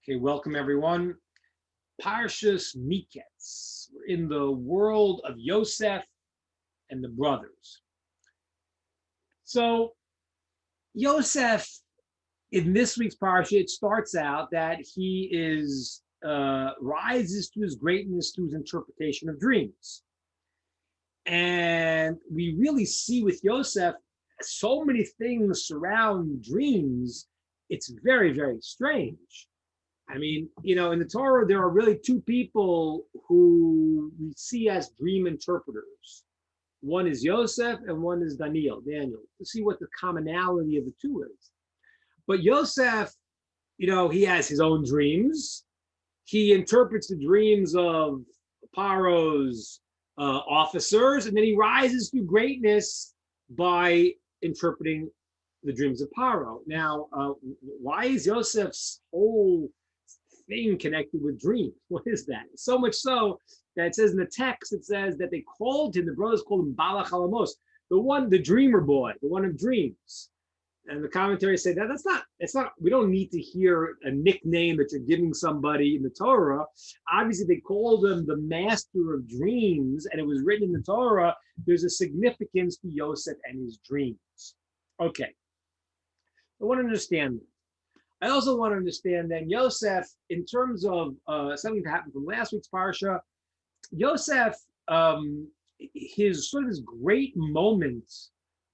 Okay, welcome everyone. Parshas Meketz. We're in the world of Yosef and the brothers. So Yosef, in this week's parsha, it starts out that he is rises to his greatness through his interpretation of dreams, and we really see with Yosef so many things surround dreams. It's very, very strange. I mean, in the Torah, there are really two people who we see as dream interpreters. One is Yosef and one is Daniel, to see what the commonality of the two is. But Yosef, he has his own dreams. He interprets the dreams of Paro's officers, and then he rises to greatness by interpreting the dreams of Paro. Now, why is Yosef's whole thing connected with dreams? What is that? So much so that it says in the text, it says that they called him, the brothers called him Balach Halamos, the dreamer boy, the one of dreams. And the commentary said that it's not, we don't need to hear a nickname that you're giving somebody in the Torah. Obviously, they called him the master of dreams, and it was written in the Torah. There's a significance to Yosef and his dreams. Okay. I want to understand that. I also want to understand that Yosef, in terms of something that happened from last week's parsha, Yosef, his great moment,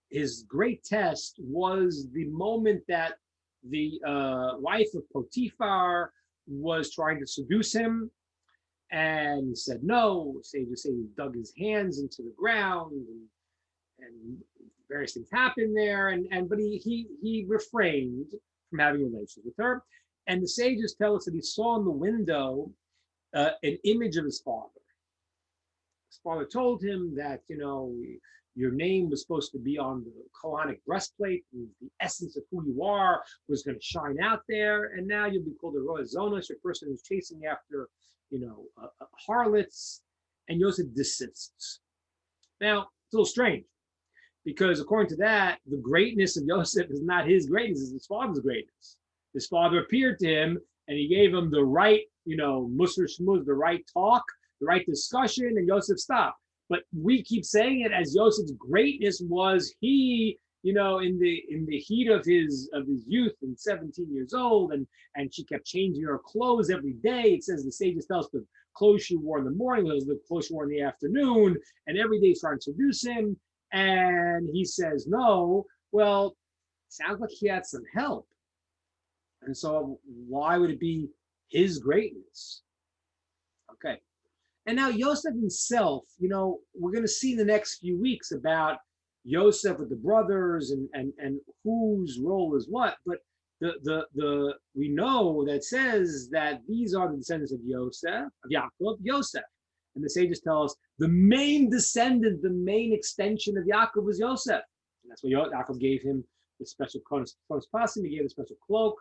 his great test was the moment that the wife of Potiphar was trying to seduce him, and he said no. Sages say he dug his hands into the ground, and various things happened there, but he refrained from having relations with her. And the sages tell us that he saw in the window an image of his father. His father told him that, your name was supposed to be on the colonic breastplate, and the essence of who you are was going to shine out there, and now you'll be called a Roa Zonos, a person who's chasing after, harlots, and Yosef desists. Now, it's a little strange, because according to that, the greatness of Yosef is not his greatness, it's his father's greatness. His father appeared to him, and he gave him the right, musar shmuz, the right talk, the right discussion, and Yosef stopped. But we keep saying it as Yosef's greatness was he, in the heat of his youth, and 17 years old, and she kept changing her clothes every day. It says the sages tell us the clothes she wore in the morning was the clothes she wore in the afternoon, and every day trying to seduce him. And he says no. Well, sounds like he had some help. And so why would it be his greatness? Okay. And now Yosef himself, we're going to see in the next few weeks about Yosef with the brothers and whose role is what. But we know that says that these are the descendants of Yosef, of Yaakov, Yosef. And the sages tell us the main descendant, the main extension of Yaakov was Yosef. And that's why Yaakov gave him the special konos pasim, he gave a special cloak,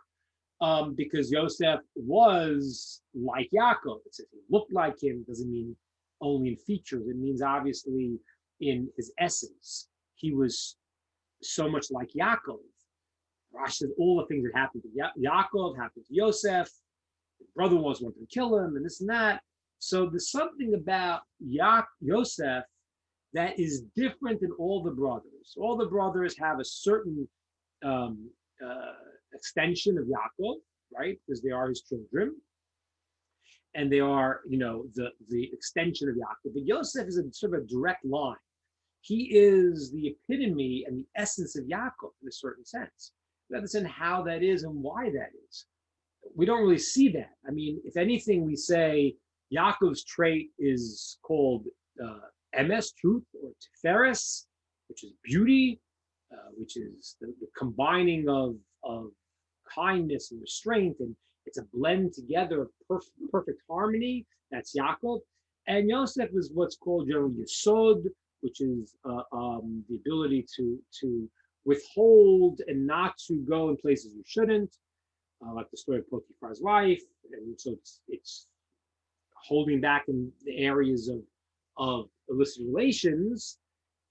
because Yosef was like Yaakov. It says he looked like him, doesn't mean only in features. It means obviously in his essence. He was so much like Yaakov. Rashi says all the things that happened to Yaakov happened to Yosef. His brother was wanting to kill him, and this and that. So there's something about Yosef that is different than all the brothers. All the brothers have a certain extension of Yaakov, right? Because they are his children, and they are, the extension of Yaakov. But Yosef is a sort of a direct line. He is the epitome and the essence of Yaakov in a certain sense. We understand how that is and why that is. We don't really see that. I mean, if anything, we say Yaakov's trait is called emes, truth, or tiferes, which is beauty, which is the combining of kindness and restraint, and it's a blend together of perfect harmony. That's Yaakov. And Yosef is what's called generally Yesod, which is the ability to withhold and not to go in places you shouldn't, like the story of Potiphar's wife. And so it's holding back in the areas of illicit relations.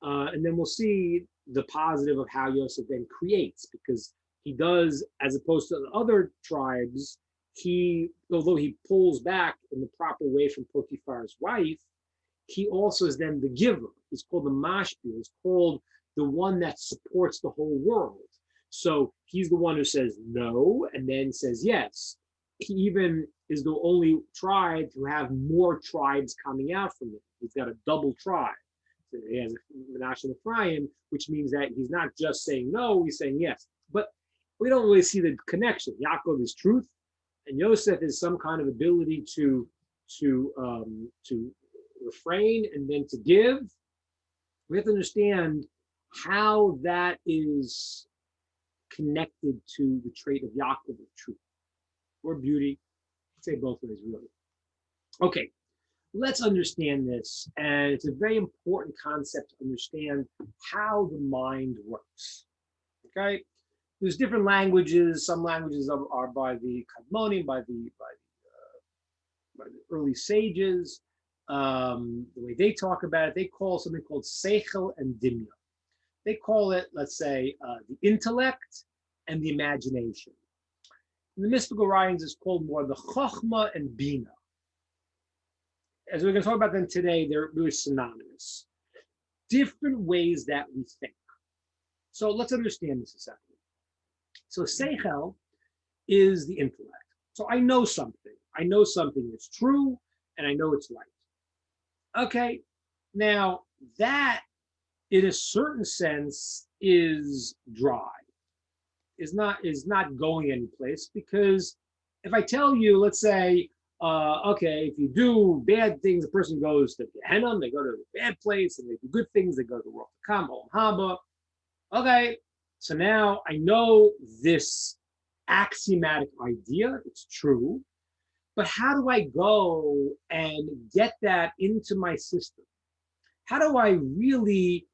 And then we'll see the positive of how Yosef then creates, because he does, as opposed to the other tribes, although he pulls back in the proper way from Potiphar's wife, he also is then the giver. He's called the mashpil. He's called the one that supports the whole world. So he's the one who says no and then says yes. He even is the only tribe to have more tribes coming out from him. He's got a double tribe. So he has Menashe and Ephraim, which means that he's not just saying no, he's saying yes. But we don't really see the connection. Yaakov is truth, and Yosef is some kind of ability to refrain and then to give. We have to understand how that is connected to the trait of Yaakov of truth or beauty. I'd say both ways, really. Okay, let's understand this, and it's a very important concept to understand how the mind works. Okay, there's different languages. Some languages are by the Kadmonim, by the early sages. The way they talk about it, they call something called seichel and dimya. They call it, let's say, the intellect and the imagination. In the mystical writings, it's called more the chokhmah and bina. As we're going to talk about them today, they're really synonymous. Different ways that we think. So let's understand this a second. So seichel is the intellect. So I know something. I know something is true, and I know it's right. Okay, now that in a certain sense is dry, is not going anyplace, because if I tell you, let's say, okay, if you do bad things, the person goes to Gehenna, they go to a bad place, and they do good things, they go to the world to come, Olam Haba. Okay, so now I know this axiomatic idea, it's true, but how do I go and get that into my system? How do I really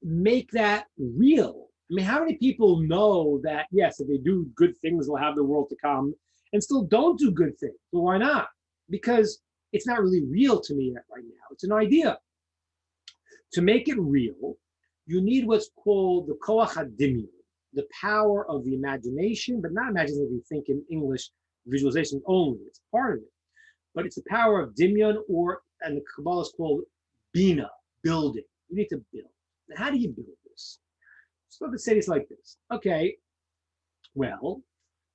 make that real? I mean, how many people know that, yes, if they do good things, they'll have the world to come, and still don't do good things? Well, why not? Because it's not really real to me right now. It's an idea. To make it real, you need what's called the koach hadimyon, the power of the imagination, but not imagining that we think in English visualization only. It's part of it. But it's the power of dimyon, and the Kabbalah is called bina, building. You need to build. Now, how do you build this? So let's say it's like this. Okay, well,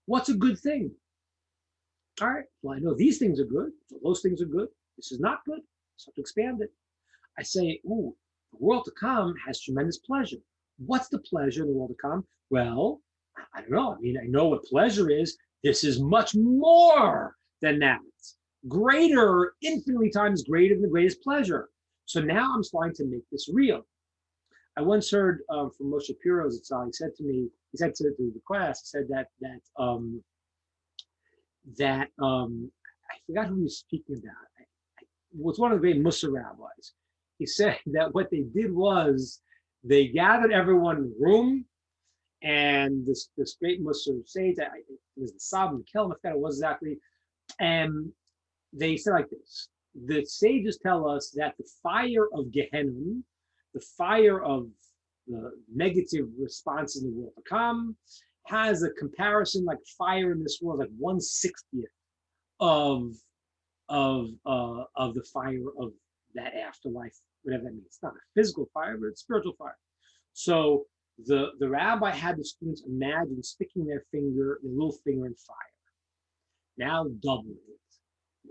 what's a good thing? All right, well, I know these things are good, so those things are good. This is not good, so I have to expand it. I say, ooh, the world to come has tremendous pleasure. What's the pleasure in the world to come? Well, I don't know. I mean, I know what pleasure is. This is much more than that. It's greater, infinitely times greater than the greatest pleasure. So now I'm starting to make this real. I once heard from Moshe Piro's Zatzal. He said to me, he said to the class, he said that I forgot who he was speaking about. It was one of the great Mussar rabbis. He said that what they did was they gathered everyone in the room, and this great Mussar sage, it was the Sab and Kelm, I forgot it was exactly, and they said like this: the sages tell us that the fire of Gehenna, the fire of the negative responses in the world to come, has a comparison like fire in this world, like 1/60th of the fire of that afterlife, whatever that means. It's not a physical fire, but it's spiritual fire. So the rabbi had the students imagine sticking their little finger in fire, now doubling it,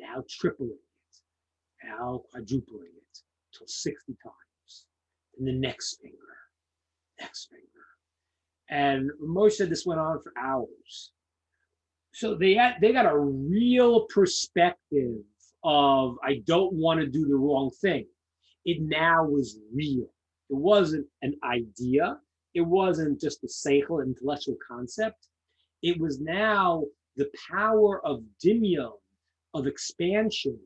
now tripling it, now quadrupling it till 60 times. And the next finger. And Moshe said this went on for hours. So they got a real perspective of, I don't want to do the wrong thing. It now was real. It wasn't an idea. It wasn't just a seichel, intellectual concept. It was now the power of dimyon, of expansion,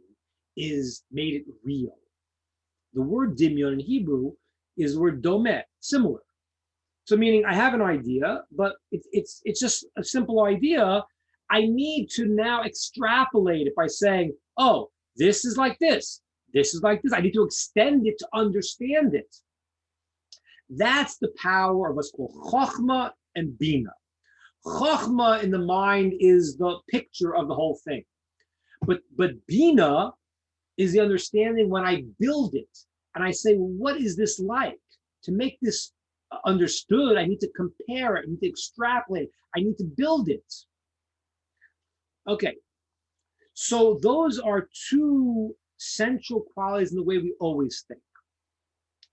made it real. The word dimyon in Hebrew is the word domeh, similar. So meaning I have an idea, but it's just a simple idea. I need to now extrapolate it by saying, oh, this is like this. This is like this. I need to extend it to understand it. That's the power of what's called chokhmah and bina. Chokhmah in the mind is the picture of the whole thing. But Bina is the understanding when I build it and I say, well, what is this like? To make this understood, I need to compare it, I need to extrapolate, I need to build it. Okay, so those are two central qualities in the way we always think.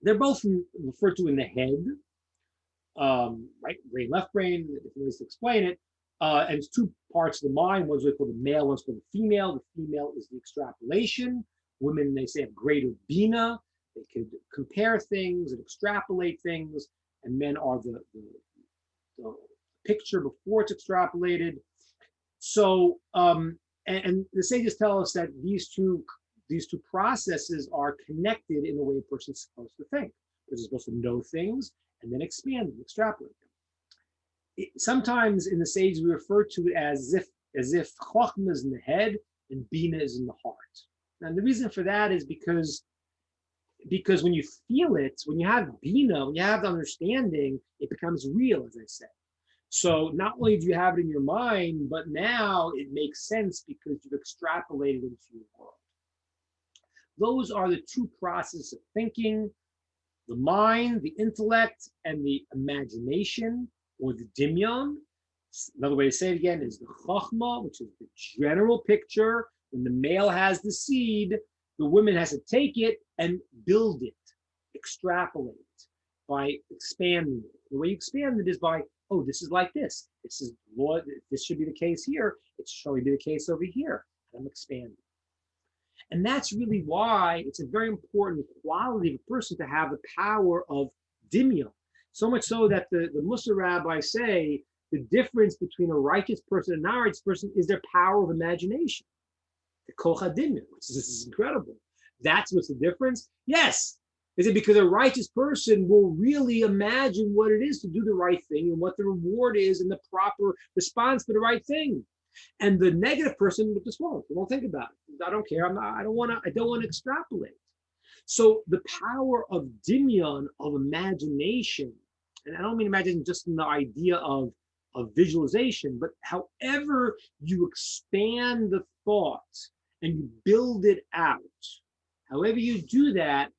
They're both referred to in the head, right brain, left brain, different ways to explain it. And it's two parts of the mind. One's what we call the male, one's called the female. The female is the extrapolation. Women, they say, have greater bina. They can compare things and extrapolate things. And men are the picture before it's extrapolated. So, and the sages tell us that these two processes are connected in the way a person's supposed to think. A person's supposed to know things and then expand them, extrapolate them. Sometimes in the sages we refer to it as if chokhmah is in the head and bina is in the heart. And the reason for that is because when you feel it, when you have bina, when you have the understanding, it becomes real, as I said. So not only do you have it in your mind, but now it makes sense because you've extrapolated into your world. Those are the two processes of thinking: the mind, the intellect, and the imagination, or the dimyon. Another way to say it again is the chokhmah, which is the general picture. When the male has the seed, the woman has to take it and build it, extrapolate it by expanding it. The way you expand it is by, oh, this is like this. This is Lord, this should be the case here. It should only be the case over here. And I'm expanding. And that's really why it's a very important quality of a person to have the power of dimyon. So much so that the Mussar rabbis say the difference between a righteous person and a non-righteous person is their power of imagination. The kocha dimyon, which is incredible. That's what's the difference? Yes. Is it because a righteous person will really imagine what it is to do the right thing and what the reward is and the proper response to the right thing? And the negative person just won't. They won't think about it. I don't care. I don't want to extrapolate. So the power of dimyon, of imagination, and I don't mean imagination just in the idea of visualization, but however you expand the thought and you build it out, however you do that,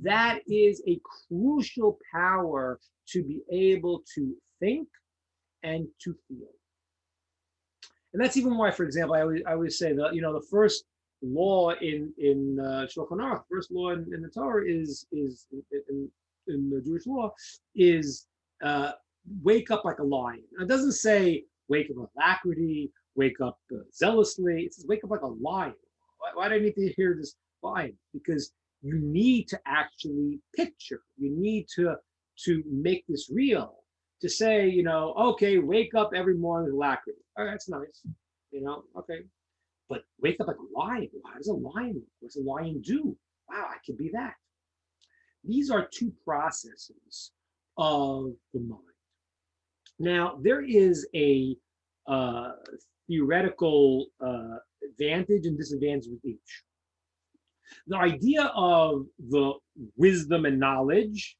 that is a crucial power to be able to think and to feel. And that's even why, for example, I always say that, the first law in Shulchan Aruch, first law in the Torah is in the Jewish law is wake up like a lion. It doesn't say wake up with alacrity, wake up zealously. It says wake up like a lion. Why do I need to hear this lion? Because you need to actually picture. You need to make this real. To say, okay, wake up every morning with alacrity. All right, that's nice. Okay. But wake up like a lion. How does a lion look? What does a lion do? Wow, I could be that. These are two processes of the mind. Now, there is a theoretical advantage and disadvantage with each. The idea of the wisdom and knowledge,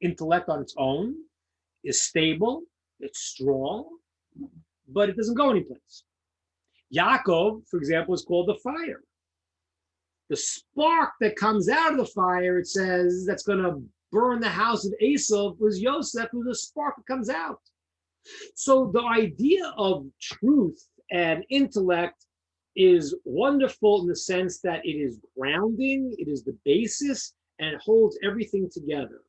intellect on its own, is stable, it's strong, but it doesn't go anyplace. Yaakov, for example, is called the fire. The spark that comes out of the fire, it says, that's going to burn the house of Esav was Yosef, who's the spark that comes out. So the idea of truth and intellect is wonderful in the sense that it is grounding, it is the basis, and it holds everything together.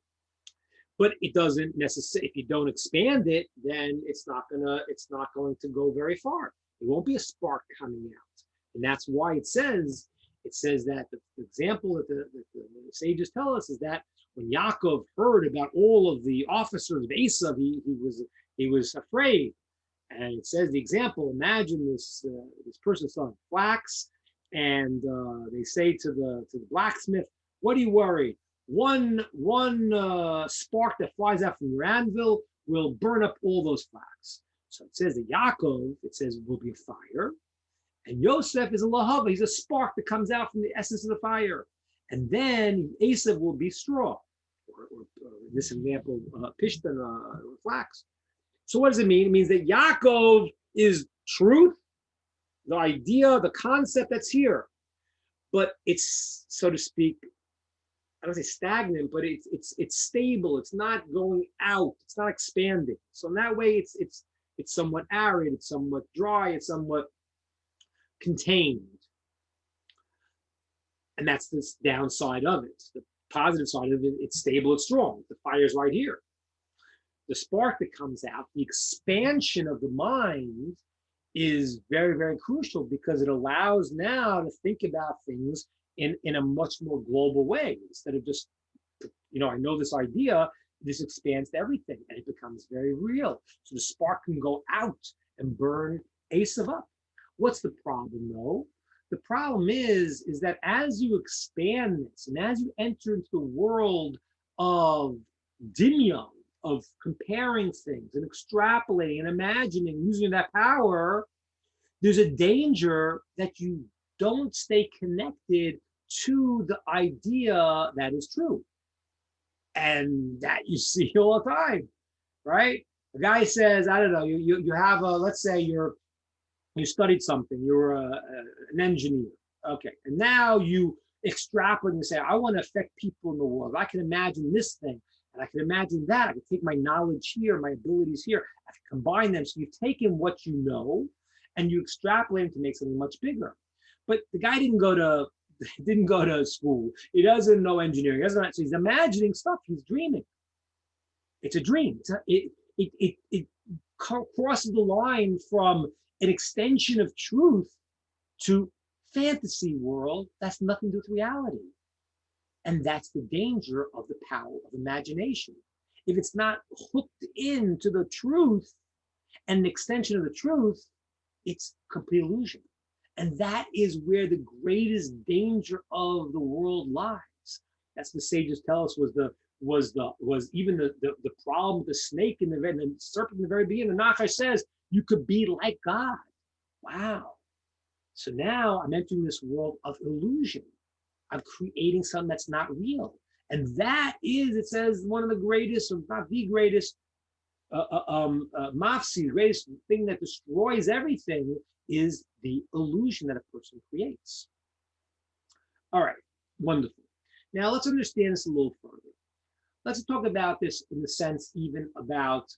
But it doesn't necessarily, if you don't expand it, then it's not going to go very far. It won't be a spark coming out. And that's why it says that the example that the sages tell us is that when Yaakov heard about all of the officers of Esav, he was afraid. And it says the example, imagine this person selling flax, and they say to the blacksmith, what are you worried? One spark that flies out from your anvil will burn up all those flax. So it says that Yaakov, will be a fire, and Yosef is a lahava. He's a spark that comes out from the essence of the fire, and then Esav will be straw, or in this example, pishtan, flax. So what does it mean? It means that Yaakov is truth, the idea, the concept that's here, but it's, so to speak, I don't say stagnant, but it's stable. It's not going out. It's not expanding. So in that way, it's somewhat arid. It's somewhat dry. It's somewhat contained. And that's the downside of it. The positive side of it, it's stable. It's strong. The fire's right here. The spark that comes out, the expansion of the mind, is very, very crucial because it allows now to think about things in a much more global way instead of just, I know this idea, this expands to everything and it becomes very real. So the spark can go out and burn Esav up. What's the problem though? The problem is that as you expand this and as you enter into the world of dimyon, of comparing things and extrapolating and imagining, using that power, there's a danger that you don't stay connected to the idea that is true. And that you see all the time, right? A guy says, I don't know, you have a, let's say you studied something, you're an engineer, okay, and now you extrapolate and say, I want to affect people in the world. I can imagine this thing, and I can imagine that. I can take my knowledge here, my abilities here, I can combine them. So you've taken what you know, and you extrapolate to make something much bigger. But the guy didn't go to school. He doesn't know engineering. So he's imagining stuff. He's dreaming. It's a dream. It crosses the line from an extension of truth to fantasy world that's nothing to do with reality. And that's the danger of the power of imagination. If it's not hooked into the truth and an extension of the truth, it's complete illusion. And that is where the greatest danger of the world lies. That's the sages tell us was even the problem with the snake and the serpent in the very beginning. The Nachash says you could be like God. Wow. So now I'm entering this world of illusion. I'm creating something that's not real. And that is, it says, one of the greatest, or not the greatest, mafsi, the greatest thing that destroys everything is the illusion that a person creates. All right, wonderful. Now let's understand this a little further. Let's talk about this in the sense even about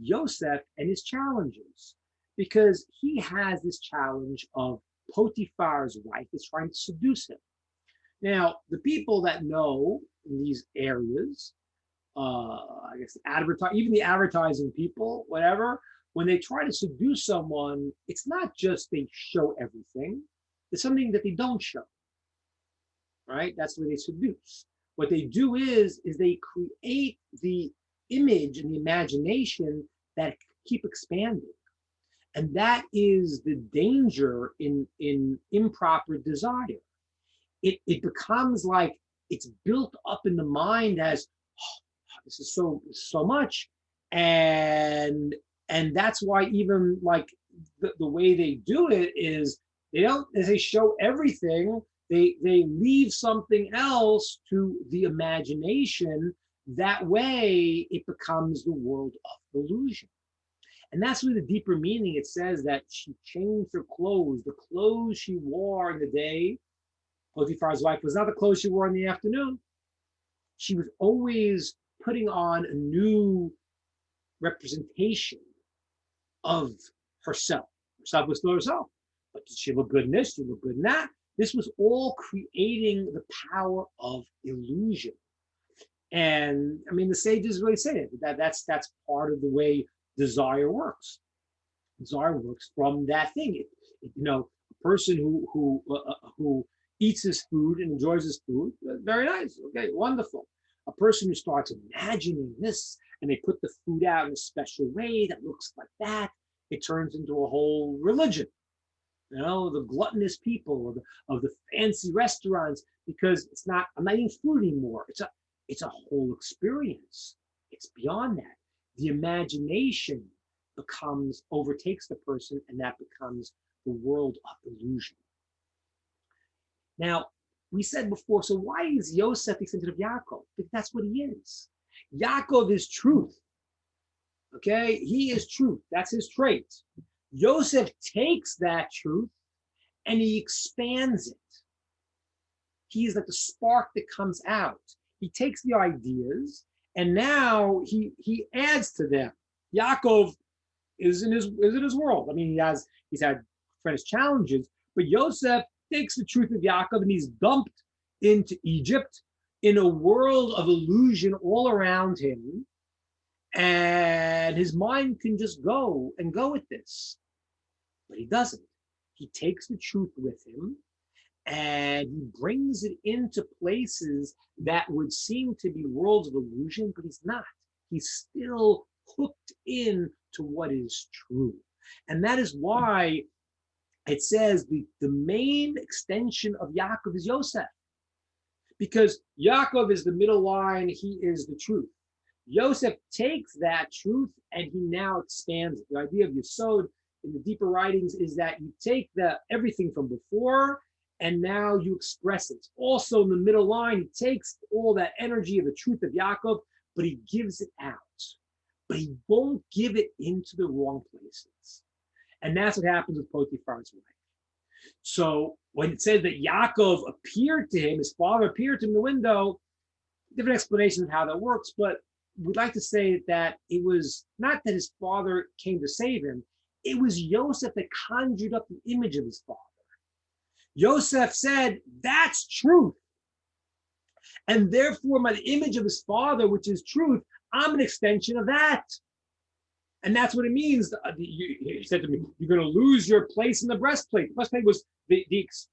Yosef and his challenges, because he has this challenge of Potiphar's wife is trying to seduce him. Now, the people that know in these areas, I guess even the advertising people, whatever, when they try to seduce someone, it's not just they show everything. It's something that they don't show, right? That's the way they seduce. What they do is they create the image and the imagination that keep expanding. And that is the danger in improper desire. It becomes like it's built up in the mind as, oh, this is so much, and that's why even like the way they do it is they don't, as they show everything, they leave something else to the imagination. That way it becomes the world of illusion. And that's where the deeper meaning, it says that she changed her clothes. The clothes she wore in the day, Potiphar's wife, was not the clothes she wore in the afternoon. She was always putting on a new representation of herself. Herself was still herself. But did she look good in this? Did she look good in that? This was all creating the power of illusion. And I mean, the sages really say it, that's part of the way desire works. Desire works from that thing. A person who eats his food and enjoys his food, very nice. Okay, wonderful. A person who starts imagining this and they put the food out in a special way that looks like that, it turns into a whole religion. The gluttonous people of the fancy restaurants, because I'm not eating food anymore. It's a whole experience. It's beyond that. The imagination overtakes the person, and that becomes the world of illusion. Now, we said before, so why is Yosef the extension of Yaakov? Because that's what he is. Yaakov is truth. Okay, he is truth. That's his trait. Yosef takes that truth and he expands it. He's like the spark that comes out. He takes the ideas and now he adds to them. Yaakov is in his world. I mean, he's had tremendous challenges, but Yosef takes the truth of Yaakov and he's dumped into Egypt in a world of illusion all around him, and his mind can just go and go with this, but he doesn't. He takes the truth with him and he brings it into places that would seem to be worlds of illusion, but he's not. He's still hooked in to what is true. And that is why it says the main extension of Yaakov is Yosef, because Yaakov is the middle line, he is the truth. Yosef takes that truth and he now expands it. The idea of Yesod in the deeper writings is that you take everything from before and now you express it. Also in the middle line, he takes all that energy of the truth of Yaakov, but he gives it out. But he won't give it into the wrong places. And that's what happens with Potiphar's wife. So when it says that Yaakov appeared to him, his father appeared to him in the window, different explanations of how that works, but we'd like to say that it was not that his father came to save him, it was Yosef that conjured up the image of his father. Yosef said, that's truth. And therefore, my image of his father, which is truth, I'm an extension of that. And that's what it means. He said to me, you're going to lose your place in the breastplate. The breastplate was the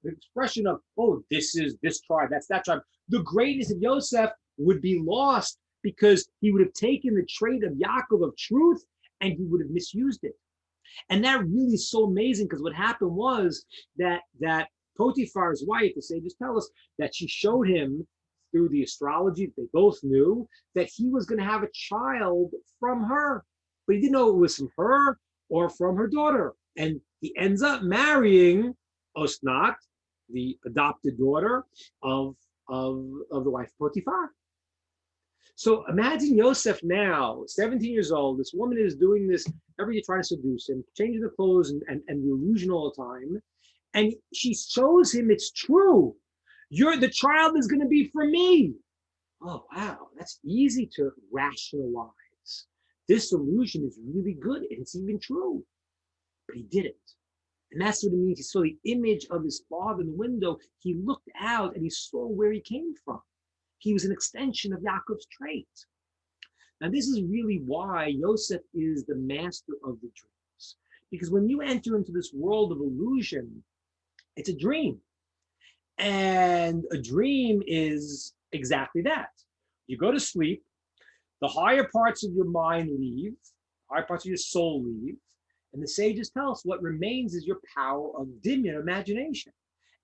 expression of, oh, this is this tribe, that's that tribe. The greatness of Yosef would be lost because he would have taken the trait of Yaakov of truth and he would have misused it. And that really is so amazing, because what happened was that Potiphar's wife, the sages tell us, that she showed him through the astrology, they both knew that he was going to have a child from her, but he didn't know it was from her or from her daughter. And he ends up marrying Osnat, the adopted daughter of the wife of Potiphar. So imagine Yosef now, 17 years old. This woman is doing this every day, trying to seduce him, changing the clothes and the illusion all the time. And she shows him it's true. The child is going to be for me. Oh, wow, that's easy to rationalize. This illusion is really good. It's even true. But he didn't. And that's what it means. He saw the image of his father in the window. He looked out and he saw where he came from. He was an extension of Yaakov's trait. Now, this is really why Yosef is the master of the dreams. Because when you enter into this world of illusion, it's a dream. And a dream is exactly that. You go to sleep, the higher parts of your mind leave, higher parts of your soul leave, and the sages tell us what remains is your power of dimya, imagination.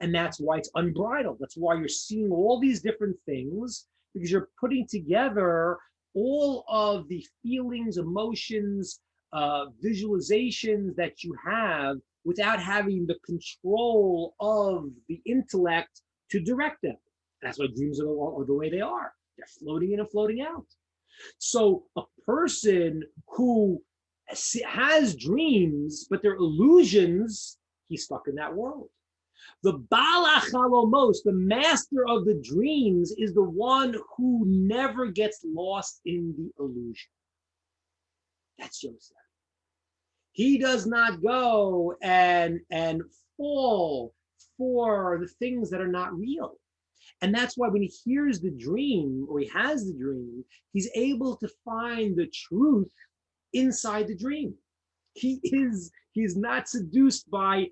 And that's why it's unbridled. That's why you're seeing all these different things, because you're putting together all of the feelings, emotions, visualizations that you have without having the control of the intellect to direct them. That's why dreams are the way they are. They're floating in and floating out. So a person who has dreams, but they're illusions, he's stuck in that world. The Baal HaChalomos, the master of the dreams, is the one who never gets lost in the illusion. That's Yosef. He does not go and fall for the things that are not real. And that's why when he hears the dream, or he has the dream, he's able to find the truth inside the dream. He's not seduced by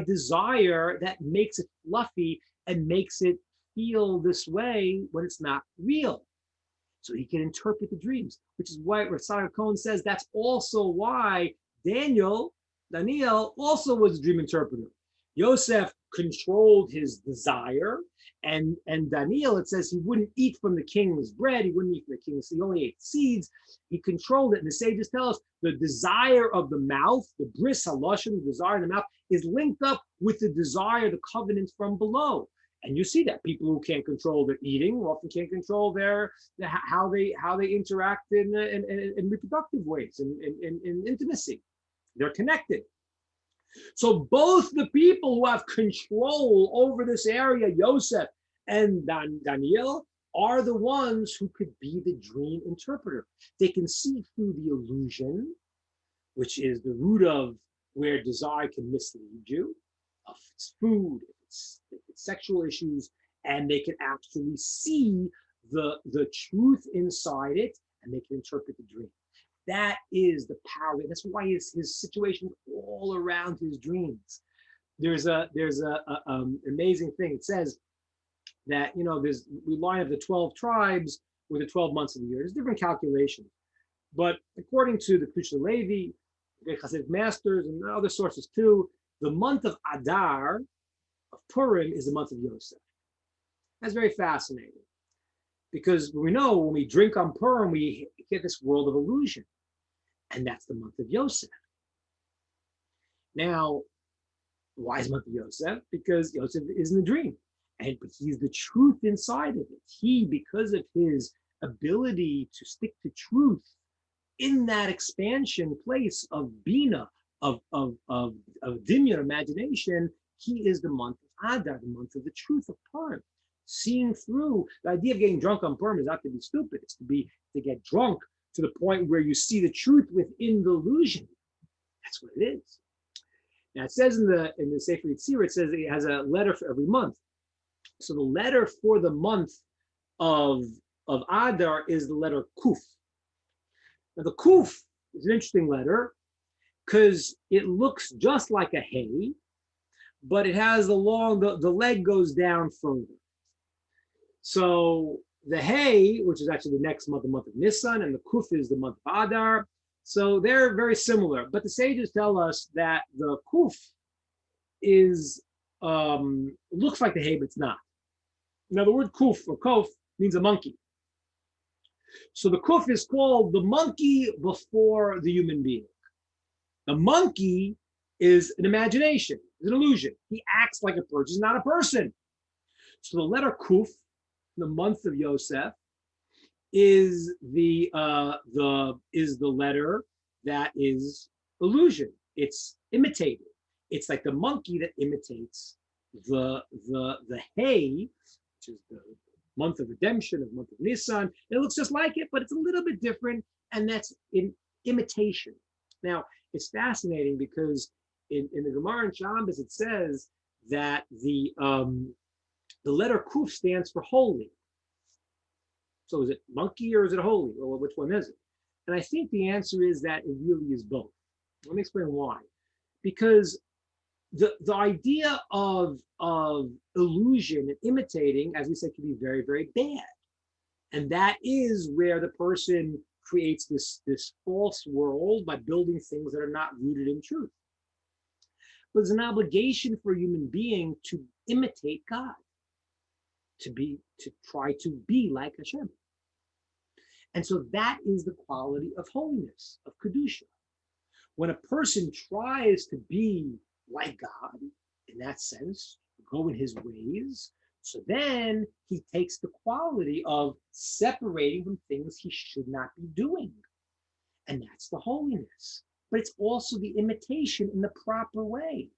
desire that makes it fluffy and makes it feel this way when it's not real. So he can interpret the dreams, which is why Rav Cohen says that's also why Daniel also was a dream interpreter. Yosef controlled his desire, and Daniel, it says he wouldn't eat from the king's bread, he wouldn't eat from the king's, he only ate seeds. He controlled it, and the sages tell us the desire of the mouth, the bris haloshen, the desire in the mouth, is linked up with the desire, the covenant from below. And you see that people who can't control their eating often can't control how they interact in reproductive ways, in intimacy. They're connected. So both the people who have control over this area, Yosef and Daniel, are the ones who could be the dream interpreter. They can see through the illusion, which is the root of where desire can mislead you, if it's food, if it's sexual issues, and they can actually see the truth inside it, and they can interpret the dream. That is the power. That's why his situation all around his dreams. There's a amazing thing. It says that we line up the 12 tribes with the 12 months of the year. There's different calculations, but according to the Kusha Levi, the Hasidic masters, and other sources too, the month of Adar of Purim is the month of Yosef. That's very fascinating, because we know when we drink on Purim, we get this world of illusion, and that's the month of Yosef. Now, why is the month of Yosef? Because Yosef is in the dream, but he's the truth inside of it. He, because of his ability to stick to truth in that expansion place of Bina, of Dimyon, imagination, he is the month of Adar, the month of the truth of Purim. Seeing through, the idea of getting drunk on Purim is not to be stupid. It's to get drunk to the point where you see the truth within the illusion. That's what it is. Now it says in the Sefer Yetzirah, it says it has a letter for every month. So the letter for the month of Adar is the letter Kuf. Now the Kuf is an interesting letter because it looks just like a hay, but it has the leg goes down further. So the hay, which is actually the next month, the month of Nisan, and the Kuf is the month of Adar. So they're very similar. But the sages tell us that the Kuf looks like the hay, but it's not. Now the word Kuf or Kof means a monkey. So the Kuf is called the monkey before the human being. The monkey is an imagination, is an illusion. He acts like a person, he's not a person. So the letter Kuf, the month of Yosef, is the letter that is illusion. It's imitated. It's like the monkey that imitates the hay, which is the month of redemption, the month of Nisan. It looks just like it, but it's a little bit different, and that's in imitation. Now, it's fascinating because in the Gemara and Shabbos it says that the letter Kuf stands for holy. So is it monkey or is it holy? Or which one is it? And I think the answer is that it really is both. Let me explain why. Because the idea of illusion and imitating, as we said, can be very, very bad. And that is where the person creates this false world by building things that are not rooted in truth. But there's an obligation for a human being to imitate God, to try to be like Hashem. And so that is the quality of holiness, of Kedusha. When a person tries to be like God, in that sense, go in his ways, so then he takes the quality of separating from things he should not be doing. And that's the holiness. But it's also the imitation in the proper way.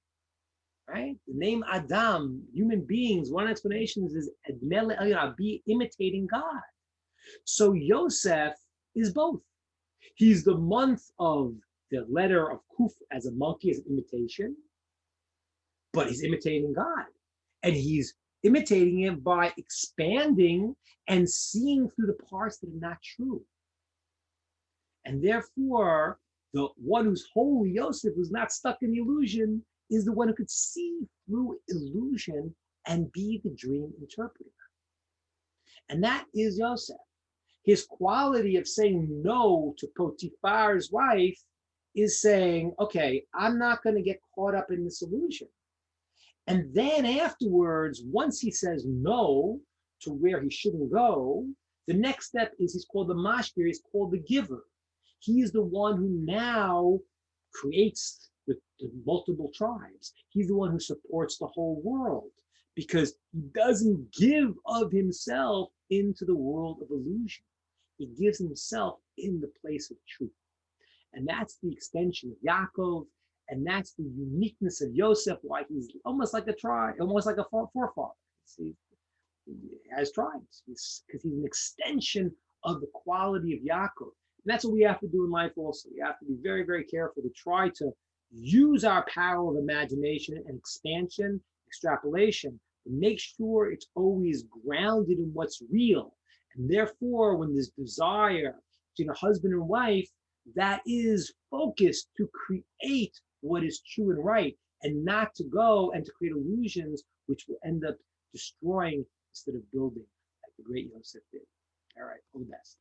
Right? The name Adam, human beings, one explanation is be imitating God. So Yosef is both. He's the month of the letter of Kuf as a monkey, as an imitation, but he's imitating God. And he's imitating him by expanding and seeing through the parts that are not true. And therefore, the one who's holy, Yosef, who's not stuck in the illusion, is the one who could see through illusion and be the dream interpreter. And that is Yosef. His quality of saying no to Potiphar's wife is saying, okay, I'm not going to get caught up in this illusion. And then afterwards, once he says no to where he shouldn't go, the next step is he's called the mashgir, he's called the giver. He's the one who now creates the multiple tribes. He's the one who supports the whole world because he doesn't give of himself into the world of illusion. He gives himself in the place of truth. And that's the extension of Yaakov, and that's the uniqueness of Yosef, why he's almost like a tribe, almost like a forefather. See, he has tribes, because he's an extension of the quality of Yaakov. And that's what we have to do in life also. We have to be very, very careful to try to use our power of imagination and expansion, extrapolation, but make sure it's always grounded in what's real. And therefore, when there's desire between a husband and wife, that is focused to create what is true and right, and not to go and to create illusions which will end up destroying instead of building, like the great Yosef did. All right, all the best.